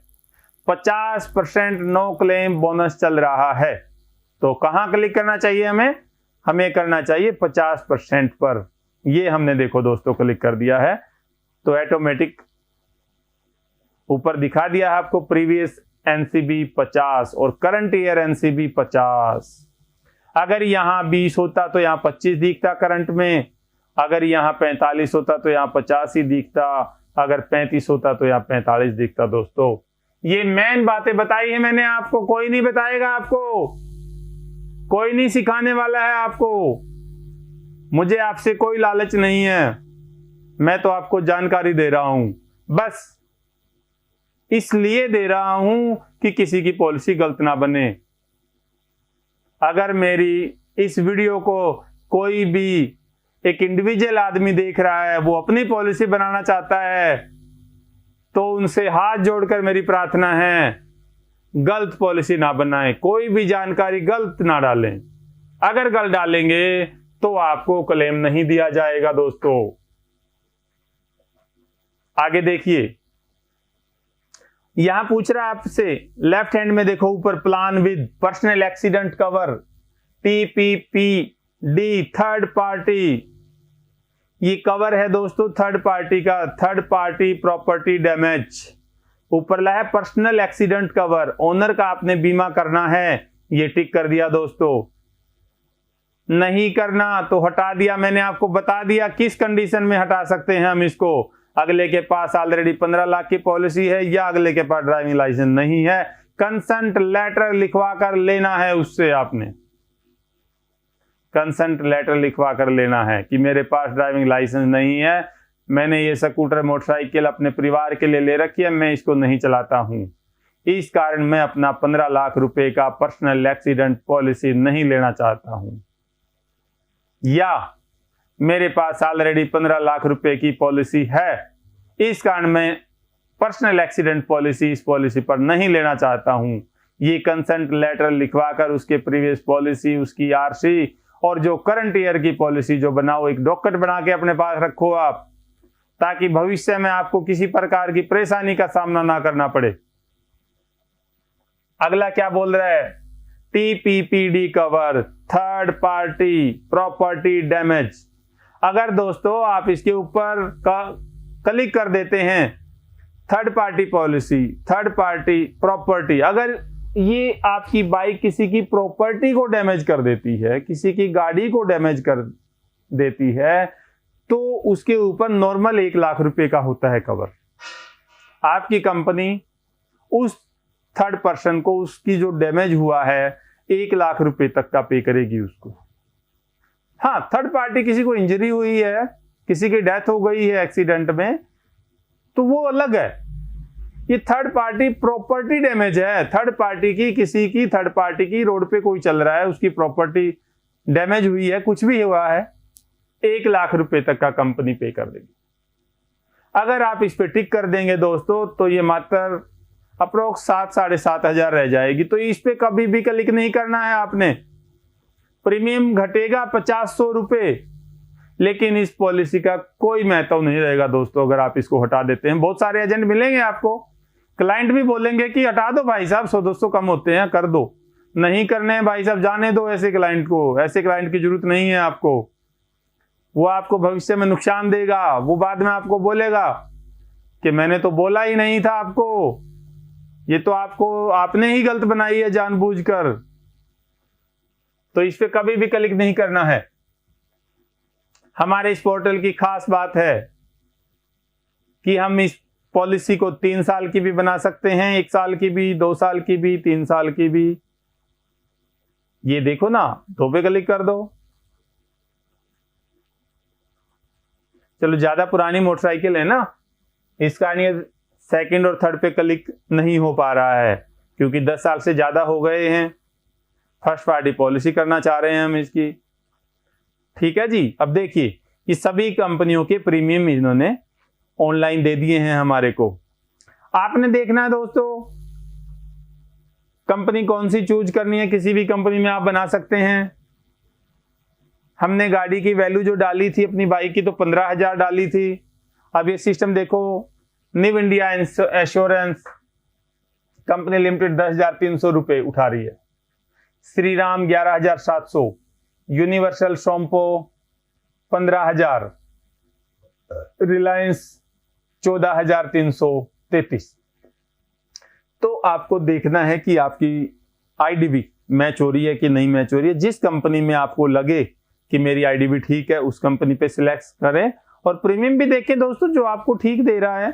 50% नो क्लेम बोनस चल रहा है। तो कहां क्लिक करना चाहिए हमें करना चाहिए 50% पर। ये हमने देखो दोस्तों क्लिक कर दिया है तो ऑटोमेटिक ऊपर दिखा दिया है आपको प्रीवियस एनसीबी 50 और करंट ईयर एनसीबी 50। अगर यहां 20 होता तो यहां 25 दिखता करंट में, अगर यहां 45 होता तो यहां 50 ही दिखता, अगर 35 होता तो यहां 45 दिखता। दोस्तों ये मेन बातें बताई है मैंने आपको, कोई नहीं बताएगा आपको, कोई नहीं सिखाने वाला है आपको। मुझे आपसे कोई लालच नहीं है, मैं तो आपको जानकारी दे रहा हूं, बस इसलिए दे रहा हूं कि किसी की पॉलिसी गलत ना बने। अगर मेरी इस वीडियो को कोई भी एक इंडिविजुअल आदमी देख रहा है, वो अपनी पॉलिसी बनाना चाहता है, तो उनसे हाथ जोड़कर मेरी प्रार्थना है गलत पॉलिसी ना बनाएं, कोई भी जानकारी गलत ना डालें। अगर गलत डालेंगे तो आपको क्लेम नहीं दिया जाएगा। दोस्तों आगे देखिए, यहां पूछ रहा है आपसे, लेफ्ट हैंड में देखो ऊपर, plan with personal accident cover TPPD third party, ये कवर है दोस्तों थर्ड पार्टी का, थर्ड पार्टी प्रॉपर्टी डैमेज। ऊपर ला है पर्सनल एक्सीडेंट कवर, ओनर का आपने बीमा करना है, ये टिक कर दिया दोस्तों। नहीं करना तो हटा दिया, मैंने आपको बता दिया किस कंडीशन में हटा सकते हैं हम इसको। अगले के पास ऑलरेडी 15 लाख की पॉलिसी है या अगले के पास ड्राइविंग लाइसेंस नहीं है, कंसेंट लेटर लिखवा कर लेना है उससे, आपने कंसेंट लेटर लिखवा कर लेना है कि मेरे पास ड्राइविंग लाइसेंस नहीं है, मैंने ये स्कूटर मोटरसाइकिल अपने परिवार के लिए ले रखी है, मैं इसको नहीं चलाता हूं, इस कारण मैं अपना 15 लाख रुपए का पर्सनल एक्सीडेंट पॉलिसी नहीं लेना चाहता हूं, या मेरे पास ऑलरेडी 15 लाख रुपए की पॉलिसी है, इस कारण मैं पर्सनल एक्सीडेंट पॉलिसी इस पॉलिसी पर नहीं लेना चाहता हूं। ये कंसेंट लेटर लिखवाकर उसके प्रीवियस पॉलिसी, उसकी आरसी और जो करंट ईयर की पॉलिसी जो बनाओ, एक डॉक्यूमेंट बना के अपने पास रखो आप, ताकि भविष्य में आपको किसी प्रकार की परेशानी का सामना ना करना पड़े। अगला क्या बोल रहा है, TPPD cover third party property damage. अगर दोस्तों आप इसके ऊपर क्लिक कर देते हैं third party policy, third party property, अगर ये आपकी बाइक किसी की प्रॉपर्टी को डैमेज कर देती है, किसी की गाड़ी को डैमेज कर देती है, तो उसके ऊपर नॉर्मल 1 लाख रुपए का होता है कवर। आपकी कंपनी उस थर्ड पर्सन को उसकी जो डैमेज हुआ है 1 लाख रुपए तक का पे करेगी उसको। हाँ, थर्ड पार्टी किसी को इंजरी हुई है, किसी की डेथ हो गई है एक्सीडेंट में, तो वो अलग है। ये थर्ड पार्टी प्रॉपर्टी डैमेज है, थर्ड पार्टी की, किसी की थर्ड पार्टी की, रोड पे कोई चल रहा है, उसकी प्रॉपर्टी डैमेज हुई है, कुछ भी हुआ है, 1 लाख रुपए तक का कंपनी पे कर देगी। अगर आप इस पे टिक कर देंगे दोस्तों, तो ये मात्र अप्रोक्स 7-7.5 हजार रह जाएगी। तो इस पे कभी भी क्लिक नहीं करना है आपने। प्रीमियम घटेगा 50-100 रुपए, लेकिन इस पॉलिसी का कोई महत्व नहीं रहेगा दोस्तों अगर आप इसको हटा देते हैं। बहुत सारे एजेंट मिलेंगे आपको, क्लाइंट भी बोलेंगे कि हटा दो भाई साहब, 100-200 कम होते हैं, कर दो। नहीं करने हैं भाई साहब, जाने दो ऐसे क्लाइंट को, ऐसे क्लाइंट की जरूरत नहीं है आपको। वो आपको भविष्य में नुकसान देगा, वो बाद में आपको बोलेगा कि मैंने तो बोला ही नहीं था आपको, ये तो आपने ही गलत बनाई है जानबूझकर। तो इस पे कभी भी क्लिक नहीं करना है। हमारे इस पोर्टल की खास बात है कि हम इस पॉलिसी को 3 साल की भी बना सकते हैं, 1 साल की भी, 2 साल की भी, 3 साल की भी। ये देखो ना, 2 पे क्लिक कर दो। चलो, ज्यादा पुरानी मोटरसाइकिल है ना, इसका नहीं, सेकंड और थर्ड पे क्लिक नहीं हो पा रहा है क्योंकि 10 साल से ज्यादा हो गए हैं। फर्स्ट पार्टी पॉलिसी करना चाह रहे हैं हम इसकी। ठीक है जी। अब देखिए, ये सभी कंपनियों के प्रीमियम इन्होंने ऑनलाइन दे दिए हैं हमारे को। आपने देखना है दोस्तों, कंपनी कौन सी चूज करनी है। किसी भी कंपनी में आप बना सकते हैं। हमने गाड़ी की वैल्यू जो डाली थी अपनी बाइक की, तो 15,000 डाली थी। अब ये सिस्टम देखो, निव इंडिया एश्योरेंस कंपनी लिमिटेड 10,300 रुपए उठा रही है, श्री राम 11,700, यूनिवर्सल सोम्पो 15,000, रिलायंस 14,333। तो आपको देखना है कि आपकी आईडीबी मैच हो रही है कि नहीं मैच हो रही है। जिस कंपनी में आपको लगे कि मेरी आईडीबी ठीक है, उस कंपनी पे सिलेक्ट करें और प्रीमियम भी देखें दोस्तों जो आपको ठीक दे रहा है।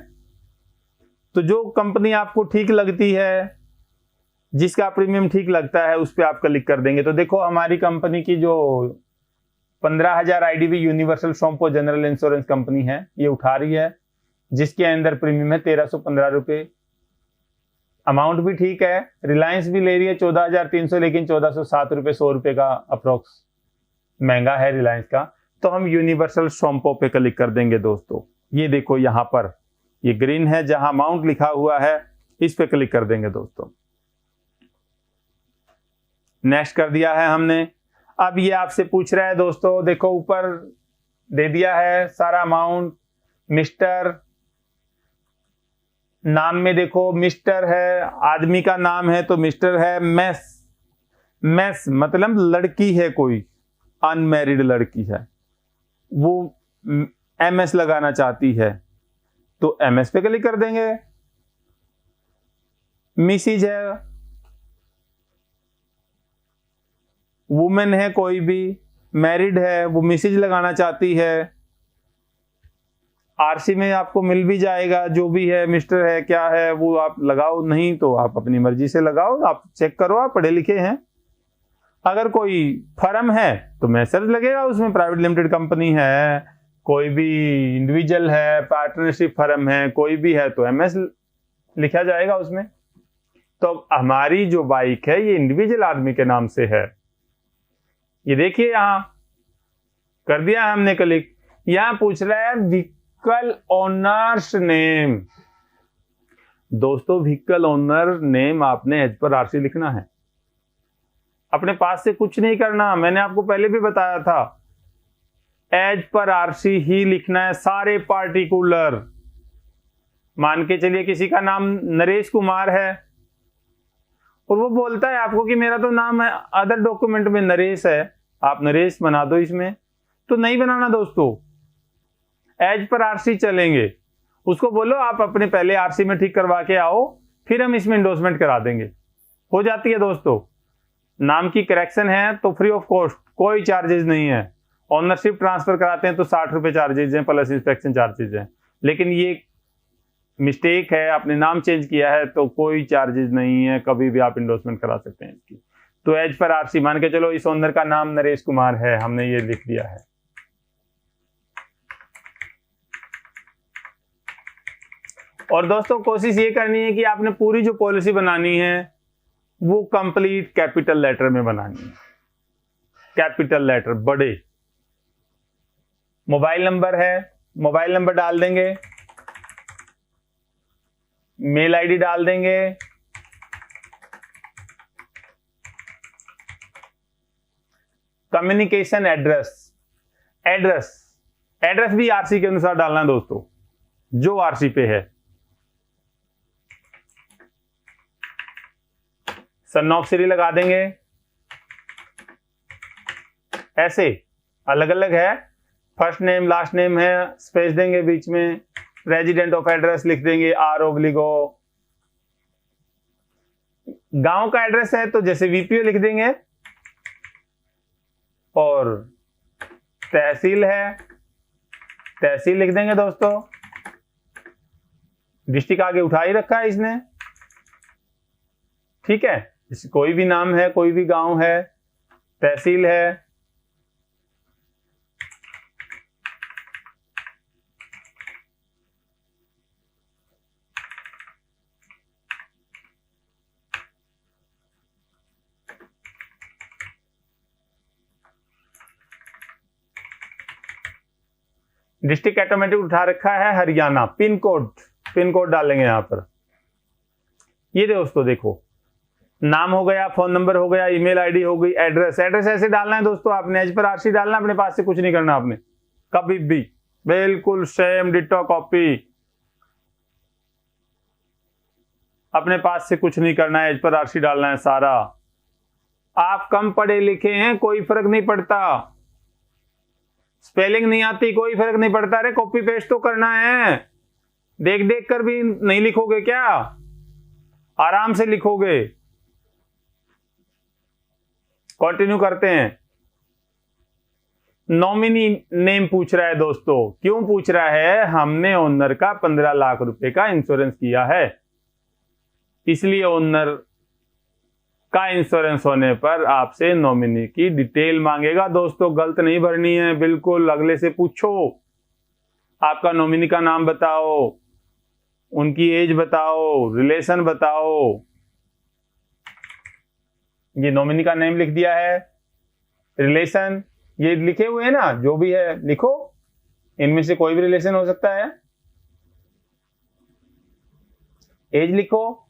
तो जो कंपनी आपको ठीक लगती है, जिसका प्रीमियम ठीक लगता है, उस पर आप क्लिक कर देंगे। तो देखो, हमारी कंपनी की जो 15,000 IDB universal Sompo general insurance company है, ये उठा रही है, जिसके अंदर प्रीमियम है 1,315 रुपए। अमाउंट भी ठीक है। रिलायंस भी ले रही है 14,300, लेकिन 1,407 रुपए, 100 रुपए का अप्रोक्स महंगा है रिलायंस का। तो हम यूनिवर्सल सोम्पो पे क्लिक कर देंगे दोस्तों। ये देखो, यहां पर ये ग्रीन है जहां अमाउंट लिखा हुआ है, इस पे क्लिक कर देंगे दोस्तों। नेक्स्ट कर दिया है हमने। अब ये आपसे पूछ रहा है दोस्तों, देखो ऊपर दे दिया है सारा अमाउंट। मिस्टर, नाम में देखो मिस्टर है, आदमी का नाम है तो मिस्टर है। मैस मतलब लड़की है, कोई अनमैरिड लड़की है, वो एमएस लगाना चाहती है तो एमएस पे क्लिक कर देंगे। मिसिज है, वुमेन है, कोई भी मैरिड है, वो मिसिज लगाना चाहती है। आरसी में आपको मिल भी जाएगा, जो भी है, मिस्टर है, क्या है, वो आप लगाओ। नहीं तो आप अपनी मर्जी से लगाओ, आप चेक करो, आप पढ़े लिखे हैं। अगर कोई फर्म है तो मैसेज लगेगा उसमें, प्राइवेट लिमिटेड कंपनी है, कोई भी इंडिविजुअल है, पार्टनरशिप फर्म है, कोई भी है तो एमएस लिखा जाएगा उसमें। तो हमारी जो बाइक है ये इंडिविजुअल आदमी के नाम से है। ये देखिए, यहां कर दिया हमने क्लिक। यहां पूछ रहा है व्हीकल ओनर्स नेम। दोस्तों, व्हीकल ओनर नेम आपने एज पर आरसी लिखना है, अपने पास से कुछ नहीं करना। मैंने आपको पहले भी बताया था, एज पर आरसी ही लिखना है, सारे पार्टिकुलर। मान के चलिए किसी का नाम नरेश कुमार है और वो बोलता है आपको कि मेरा तो नाम है अदर डॉक्यूमेंट में नरेश है, आप नरेश बना दो इसमें। तो नहीं बनाना दोस्तों, एज पर आरसी चलेंगे। उसको बोलो आप अपने पहले आरसी में ठीक करवा के आओ, फिर हम इसमें इंडोर्समेंट करा देंगे। हो जाती है दोस्तों। नाम की करेक्शन है तो फ्री ऑफ कॉस्ट, कोई चार्जेस नहीं है। ओनरशिप ट्रांसफर कराते हैं तो 60 रुपये चार्जेज हैं प्लस इंस्पेक्शन चार्जेज हैं। लेकिन ये मिस्टेक है, आपने नाम चेंज किया है तो कोई चार्जेस नहीं है, कभी भी आप इंडोर्समेंट करा सकते हैं इसकी। तो एज पर आरसी मान के चलो इस ओनर का नाम नरेश कुमार है, हमने ये लिख दिया है। और दोस्तों कोशिश ये करनी है कि आपने पूरी जो पॉलिसी बनानी है वो कंप्लीट कैपिटल लेटर में बनानी है, कैपिटल लेटर बड़े। मोबाइल नंबर है, मोबाइल नंबर डाल देंगे, मेल आईडी डाल देंगे, कम्युनिकेशन एड्रेस, एड्रेस एड्रेस भी आरसी के अनुसार डालना है दोस्तों, जो आरसी पे है। सन ऑफ सीरी लगा देंगे, ऐसे अलग अलग है, फर्स्ट नेम लास्ट नेम है, स्पेस देंगे बीच में, रेजिडेंट ऑफ एड्रेस लिख देंगे R/O। गांव का एड्रेस है तो जैसे वीपीओ लिख देंगे, और तहसील है तहसील लिख देंगे दोस्तों। डिस्ट्रिक्ट आगे उठा ही रखा है इसने, ठीक है। कोई भी नाम है, कोई भी गांव है, तहसील है, डिस्ट्रिक्ट ऑटोमेटिक उठा रखा है हरियाणा, पिन कोड डालेंगे यहां पर। ये दोस्तों देखो, नाम हो गया, फोन नंबर हो गया, ईमेल आईडी हो गई, एड्रेस ऐसे डालना है दोस्तों। आपने एज पर आरसी डालना, अपने पास से कुछ नहीं करना आपने कभी भी, बिल्कुल सेम डिटो कॉपी, अपने पास से कुछ नहीं करना है, एज पर आरसी डालना है सारा। आप कम पढ़े लिखे हैं, कोई फर्क नहीं पड़ता, स्पेलिंग नहीं आती कोई फर्क नहीं पड़ता, अरे कॉपी पेस्ट तो करना है। देख देख कर भी नहीं लिखोगे क्या, आराम से लिखोगे। कंटिन्यू करते हैं। नॉमिनी नेम पूछ रहा है दोस्तों, क्यों पूछ रहा है? हमने ओनर का 15 लाख रुपए का इंश्योरेंस किया है, इसलिए ओनर का इंश्योरेंस होने पर आपसे नॉमिनी की डिटेल मांगेगा दोस्तों। गलत नहीं भरनी है बिल्कुल, अगले से पूछो आपका नॉमिनी का नाम बताओ, उनकी एज बताओ, रिलेशन बताओ। ये नॉमिनी का नेम लिख दिया है, रिलेशन ये लिखे हुए हैं ना, जो भी है लिखो, इनमें से कोई भी रिलेशन हो सकता है। एज लिखो,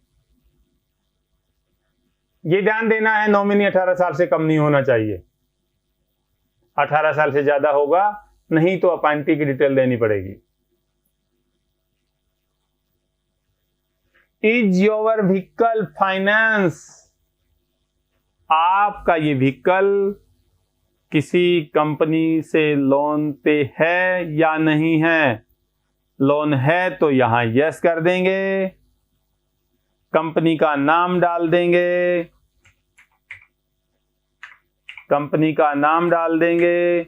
ये ध्यान देना है नॉमिनी 18 साल से कम नहीं होना चाहिए, 18 साल से ज्यादा होगा नहीं तो अपॉइंटी की डिटेल देनी पड़ेगी। इज योर व्हीकल फाइनेंस, आपका ये व्हीकल किसी कंपनी से लोन पे है या नहीं है? लोन है तो यहां यस कर देंगे, कंपनी का नाम डाल देंगे, कंपनी का नाम डाल देंगे,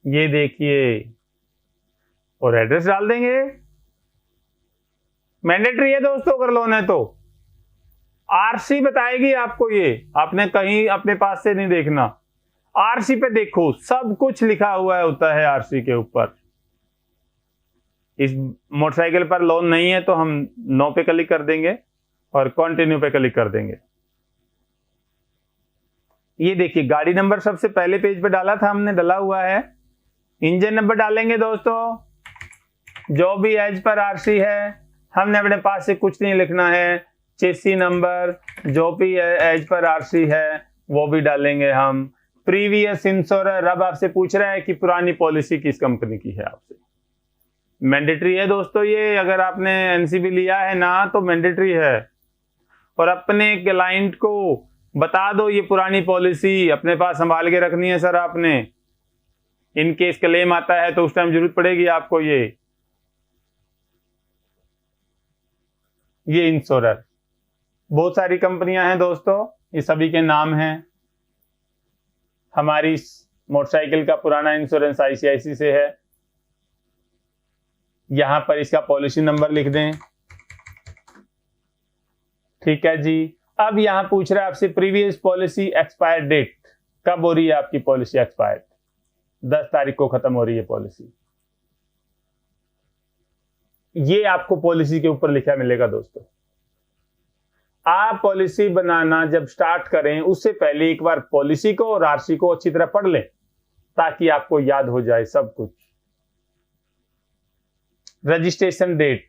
ये देखिए, और एड्रेस डाल देंगे। मैंडेटरी है दोस्तों अगर लोन है तो, आरसी बताएगी आपको, ये आपने कहीं अपने पास से नहीं देखना, आरसी पे देखो सब कुछ लिखा हुआ होता है आरसी के ऊपर। इस मोटरसाइकिल पर लोन नहीं है तो हम नो पे क्लिक कर देंगे और कंटिन्यू पे क्लिक कर देंगे। ये देखिए गाड़ी नंबर सबसे पहले पेज पे डाला था हमने, डाला हुआ है। इंजन नंबर डालेंगे दोस्तों, जो भी एज पर आरसी है, हमने अपने पास से कुछ नहीं लिखना है। चेसी नंबर जो भी एज पर आरसी है वो भी डालेंगे हम। प्रीवियस इंश्योरर, अब आपसे पूछ रहा है कि पुरानी पॉलिसी किस कंपनी की है आपसे। मैंडेटरी है दोस्तों ये, अगर आपने एनसीबी लिया है ना तो मैंडेटरी है। और अपने क्लाइंट को बता दो ये पुरानी पॉलिसी अपने पास संभाल के रखनी है सर आपने, इन केस क्लेम आता है तो उस टाइम जरूरत पड़ेगी आपको ये। ये इंश्योरर, बहुत सारी कंपनियां हैं दोस्तों, ये सभी के नाम हैं। हमारी मोटरसाइकिल का पुराना इंश्योरेंस आईसीआईसी से है। यहां पर इसका पॉलिसी नंबर लिख दें। ठीक है जी। अब यहां पूछ रहा है आपसे प्रीवियस पॉलिसी एक्सपायर डेट, कब हो रही है आपकी पॉलिसी एक्सपायर? 10 तारीख को खत्म हो रही है पॉलिसी। ये आपको पॉलिसी के ऊपर लिखा मिलेगा दोस्तों। आप पॉलिसी बनाना जब स्टार्ट करें उससे पहले एक बार पॉलिसी को और आरसी को अच्छी तरह पढ़ लें ताकि आपको याद हो जाए सब कुछ। रजिस्ट्रेशन डेट,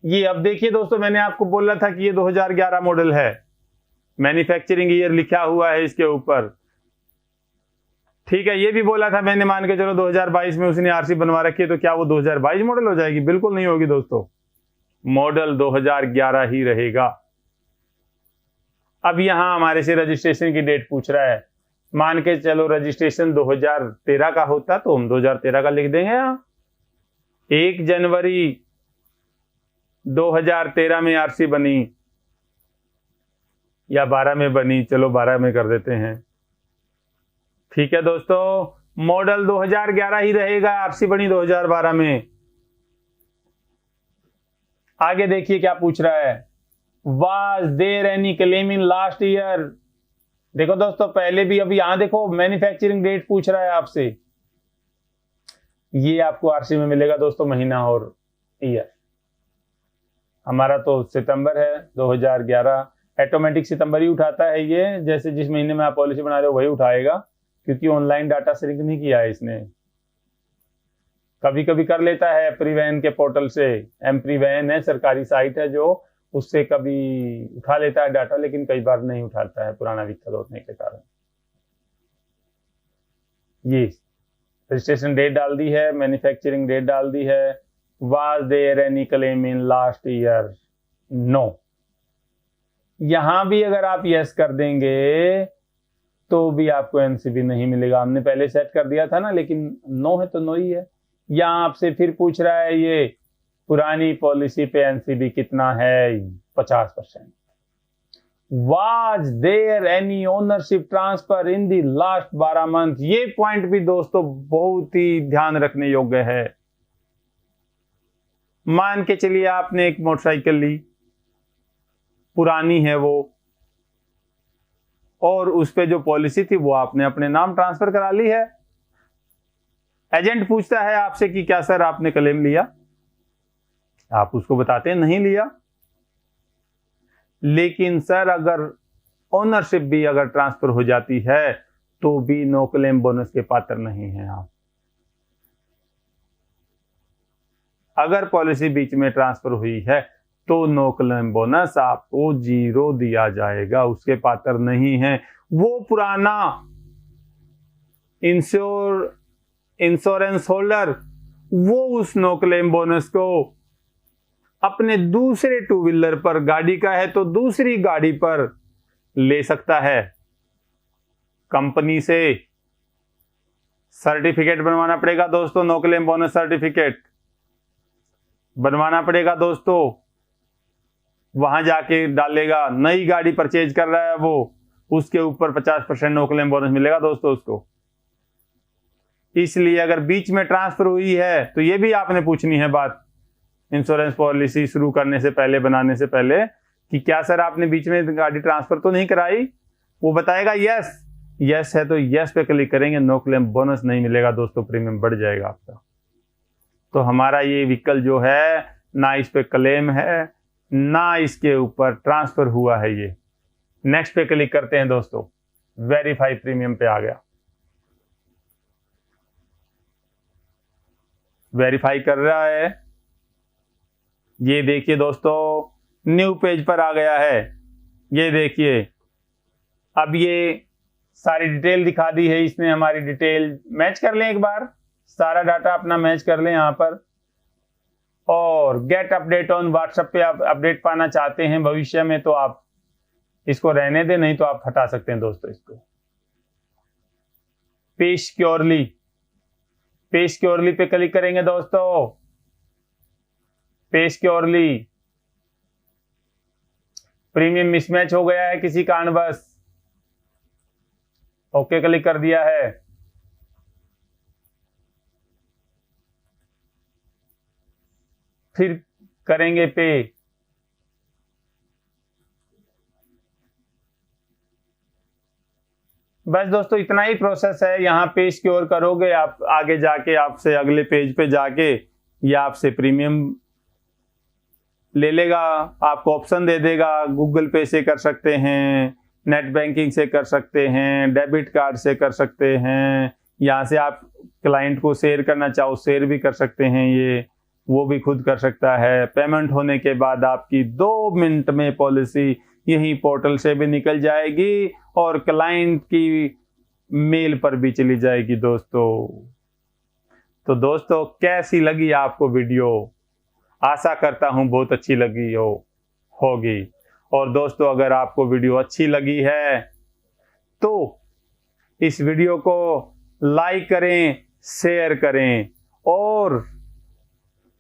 ये अब देखिए दोस्तों, मैंने आपको बोला था कि ये 2011 मॉडल है, मैन्युफैक्चरिंग ईयर लिखा हुआ है इसके ऊपर। ठीक है, ये भी बोला था मैंने, मान के चलो 2022 में उसने आरसी बनवा रखी है तो क्या वो 2022 मॉडल हो जाएगी? बिल्कुल नहीं होगी दोस्तों, मॉडल 2011 ही रहेगा। अब यहां हमारे से रजिस्ट्रेशन की डेट पूछ रहा है। मान के चलो रजिस्ट्रेशन 2013 का होता तो हम 2013 का लिख देंगे। यहां 1 जनवरी 2013 में आरसी बनी या 12 में बनी, चलो 12 में कर देते हैं। ठीक है दोस्तों, मॉडल 2011 ही रहेगा, आरसी बनी 2012 में। आगे देखिए क्या पूछ रहा है, was there any claim in last year? देखो दोस्तों, पहले भी, अभी यहां देखो मैन्युफैक्चरिंग डेट पूछ रहा है आपसे। ये आपको आरसी में मिलेगा दोस्तों, महीना और ईयर। हमारा तो सितंबर है 2011, ऑटोमेटिक सितंबर ही उठाता है ये, जैसे जिस महीने में आप पॉलिसी बना रहे हो वही उठाएगा, क्योंकि ऑनलाइन डाटा सिंक नहीं किया है इसने। कभी कभी कर लेता है एप्रीवैन के पोर्टल से, एम्प्रीवैन है सरकारी साइट है जो, उससे कभी उठा लेता है डाटा, लेकिन कई बार नहीं उठाता है पुराना व्हीकल होने के कारण। ये रजिस्ट्रेशन डेट डाल दी है, मैन्युफैक्चरिंग डेट डाल दी है। Was there any claim in last year? No. यहां भी अगर आप यस कर देंगे तो भी आपको एनसीबी नहीं मिलेगा, हमने पहले सेट कर दिया था ना, लेकिन नो है तो नो ही है। यहां आपसे फिर पूछ रहा है ये पुरानी पॉलिसी पे एनसीबी कितना है? 50%। Was there any ownership transfer in the last 12 month? ये पॉइंट भी दोस्तों बहुत ही ध्यान रखने योग्य है। मान के चलिए आपने एक मोटरसाइकिल ली, पुरानी है वो, और उस पे जो पॉलिसी थी वो आपने अपने नाम ट्रांसफर करा ली है। एजेंट पूछता है आपसे कि क्या सर आपने क्लेम लिया? आप उसको बताते हैं नहीं लिया। लेकिन सर अगर ओनरशिप भी अगर ट्रांसफर हो जाती है तो भी नो क्लेम बोनस के पात्र नहीं हैं आप। अगर पॉलिसी बीच में ट्रांसफर हुई है तो नो क्लेम बोनस आपको 0 दिया जाएगा, उसके पात्र नहीं है। वो पुराना इंश्योरेंस होल्डर वो उस नो क्लेम बोनस को अपने दूसरे 2 व्हीलर पर, गाड़ी का है तो दूसरी गाड़ी पर ले सकता है। कंपनी से सर्टिफिकेट बनवाना पड़ेगा दोस्तों, नो क्लेम बोनस सर्टिफिकेट बनवाना पड़ेगा दोस्तों, वहां जाके डालेगा। नई गाड़ी परचेज कर रहा है वो, उसके ऊपर 50% नो क्लेम बोनस मिलेगा दोस्तों उसको। इसलिए अगर बीच में ट्रांसफर हुई है तो ये भी आपने पूछनी है बात इंश्योरेंस पॉलिसी शुरू करने से पहले, बनाने से पहले, कि क्या सर आपने बीच में गाड़ी ट्रांसफर तो नहीं कराई? वो बताएगा यस, यस है तो यस पे क्लिक करेंगे, नो क्लेम बोनस नहीं मिलेगा दोस्तों, प्रीमियम बढ़ जाएगा आपका। तो हमारा ये व्हीकल जो है ना इस पे क्लेम है ना इसके ऊपर ट्रांसफर हुआ है। ये नेक्स्ट पे क्लिक करते हैं दोस्तों, वेरीफाई प्रीमियम पे आ गया। वेरीफाई कर रहा है, ये देखिए दोस्तों न्यू पेज पर आ गया है। ये देखिए अब ये सारी डिटेल दिखा दी है इसने, हमारी डिटेल मैच कर लें एक बार, सारा डाटा अपना मैच कर लें यहाँ पर। और गेट अपडेट ऑन व्हाट्सएप पे आप अपडेट पाना चाहते हैं भविष्य में तो आप इसको रहने दें, नहीं तो आप हटा सकते हैं दोस्तों इसको। पे सिक्योरली, पे सिक्योरली पे क्लिक करेंगे दोस्तों। पे सिक्योरली प्रीमियम मिसमैच हो गया है किसी कारणवश, ओके क्लिक कर दिया है। फिर करेंगे पे। बस दोस्तों इतना ही प्रोसेस है। यहाँ पे सिक्योर करोगे आप, आगे जाके आपसे अगले पेज पे जाके या आपसे प्रीमियम ले लेगा, आपको ऑप्शन दे देगा। गूगल पे से कर सकते हैं, नेट बैंकिंग से कर सकते हैं, डेबिट कार्ड से कर सकते हैं। यहाँ से आप क्लाइंट को शेयर करना चाहो शेयर भी कर सकते हैं, ये वो भी खुद कर सकता है। पेमेंट होने के बाद आपकी 2 मिनट में पॉलिसी यही पोर्टल से भी निकल जाएगी और क्लाइंट की मेल पर भी चली जाएगी दोस्तों। तो दोस्तों कैसी लगी आपको वीडियो? आशा करता हूं बहुत अच्छी लगी होगी। और दोस्तों अगर आपको वीडियो अच्छी लगी है तो इस वीडियो को लाइक करें, शेयर करें और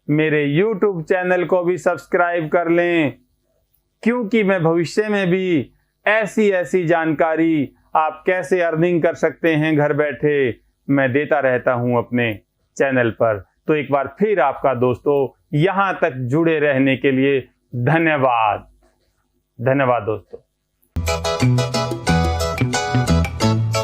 मेरे YouTube चैनल को भी सब्सक्राइब कर लें, क्योंकि मैं भविष्य में भी ऐसी जानकारी आप कैसे अर्निंग कर सकते हैं घर बैठे मैं देता रहता हूं अपने चैनल पर। तो एक बार फिर आपका दोस्तों यहां तक जुड़े रहने के लिए धन्यवाद। धन्यवाद दोस्तों।